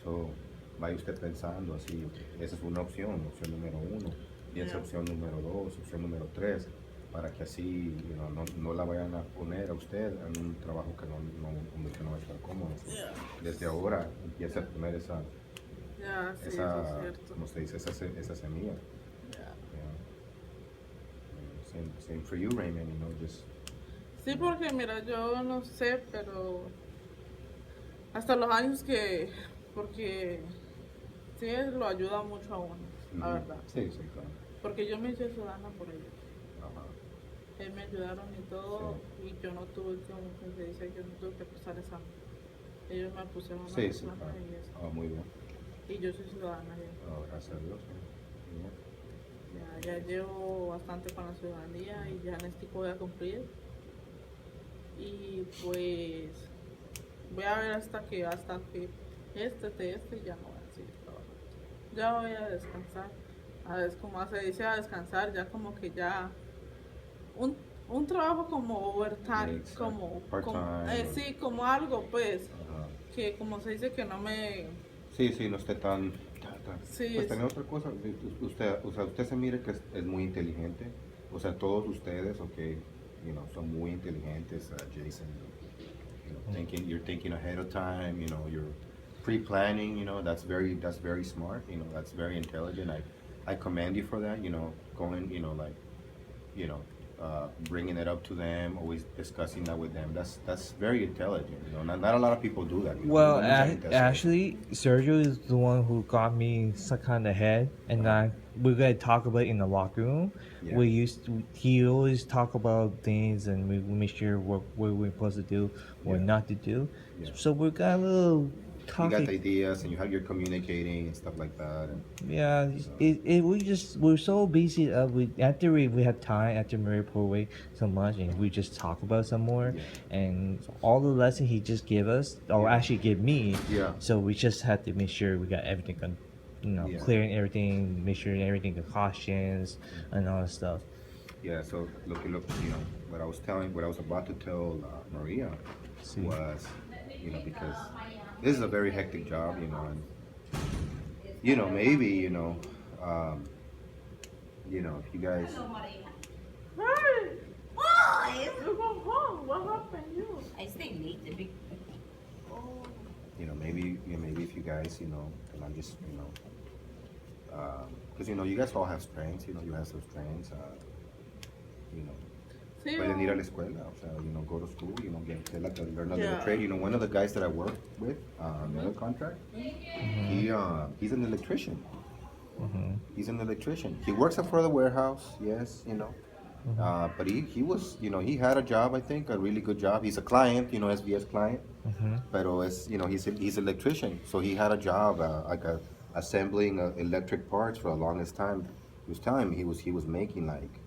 eso vaya usted pensando así, esa es una opción número uno, y esa opción número dos, opción número tres, para que así no la vayan a poner a usted en un trabajo que no va a estar cómodo. Desde ahora empiece a poner sí, eso es cierto. ¿cómo se dice? Esa semilla. Yeah. Same for you, Raymond, just... Sí, porque mira, yo no sé, pero hasta los años que, porque sí lo ayuda mucho a uno, la verdad. Sí, sí, claro. Porque yo me hice ciudadana por ellos. Ajá. Me ayudaron y todo, y yo no tuve, como que se dice, yo no tuve que pasar examen. Ellos me pusieron una Sí, persona claro. y eso. Muy bien. Y yo soy ciudadana ya. Gracias a Dios. Ya llevo bastante con la ciudadanía y ya en este voy a cumplir. Y pues voy a ver hasta que este ya no voy a seguir trabajando. Ya voy a descansar. Como se dice, a descansar, ya como que ya un trabajo como overtime, como sí, como algo pues, que como se dice que no me... Sí, no esté tan... Sí, pues también otra cosa, usted se mire que es muy inteligente, o sea, todos ustedes, okay, son muy inteligentes, Jason, you're thinking ahead of time, you're pre-planning, that's very smart, that's very intelligent. I commend you for that, going, like, bringing it up to them, always discussing that with them. That's very intelligent. Not a lot of people do that. Well, actually, Sergio is the one who got me some kind of head, and we're gonna talk about it in the locker room. Yeah. He always talk about things, and we make sure what we're supposed to do, what not to do. Yeah. So we got a little. You got ideas, and you're communicating and stuff like that. Yeah, we're so busy. After we have time after Mary pour away so much, and we just talk about some more, and all the lesson he just gave us, or actually gave me. Yeah. So we just had to make sure we got everything clearing everything, make sure everything, the cautions and all that stuff. Yeah. So look, what I was about to tell Maria was, because this is a very hectic job, and maybe if you guys. Hey! Why? You go home. What happened, you? I stay late a bit. Maybe if you guys, and I'm just, because you guys all have strengths, you have some strengths, Sí, pueden ir a la escuela, o sea, go to school, learn a little trade. One of the guys that I work with on the other contract, he's an electrician. He's an electrician. He works for the warehouse, yes, but he was, he had a job, I think, a really good job. He's a client, SVS client, pero he's an electrician, so he had a job, assembling electric parts for the longest time. He was telling me he was making like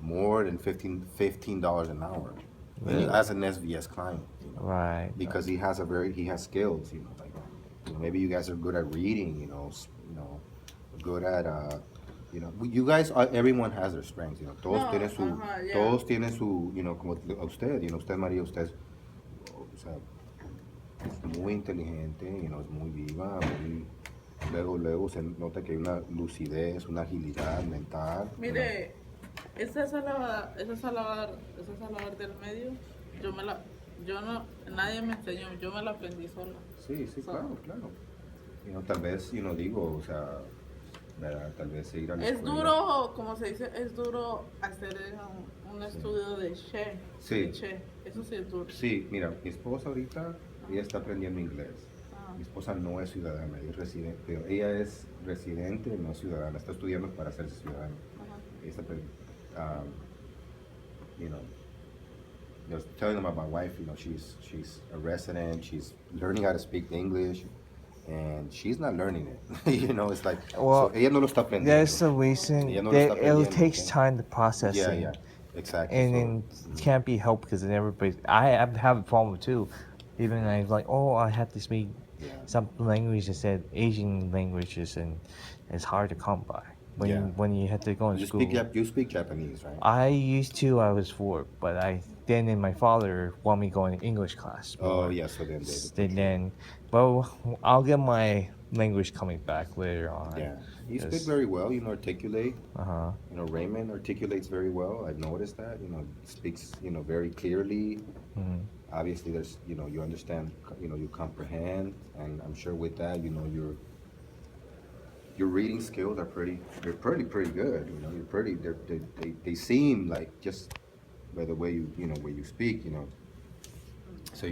more than $15 an hour, as an SVS client, Right. because he has skills, like maybe you guys are good at reading, good at you guys, everyone has their strengths, todos tienen su, como usted, usted María, usted, o sea, es muy inteligente, es muy viva, luego se nota que hay una lucidez, una agilidad mental. Mire, esa salvador del medio, nadie me enseñó, yo me la aprendí sola. Sí, claro. Tal vez, digo, o sea, ¿verdad? Tal vez ir a la escuela. Es duro, como se dice, es duro hacer un estudio de Che. Sí. Eso sí es duro. Sí, mira, mi esposa ahorita, ella está aprendiendo inglés. Mi esposa no es ciudadana, ella es residente, pero ella es residente, no ciudadana, está estudiando para hacerse ciudadana. Ella está, I was telling them about my wife, she's a resident, she's learning how to speak English, and she's not learning it. It's like, well, so ella no lo está aprendiendo. There's a reason. It takes time to process it. Yeah, exactly. And it can't be helped because everybody. I have a problem too. Even I like, I have to speak some languages that said Asian languages, and it's hard to come by. when you had to go in You school. you speak Japanese, right? I used to. I was 4, but then my father wanted me going to English class. Oh more. yeah, so then Then, well, I'll get my language coming back later on. yeah, you speak Just- very well. You know, articulate. Uh-huh. You know, Raymond articulates very well. I've noticed that. You know, speaks very clearly. Mhm. Obviously, there's you understand. You comprehend, and I'm sure with that, your reading skills are pretty good. You know, you're pretty. They seem like just by the way way you speak. You know, so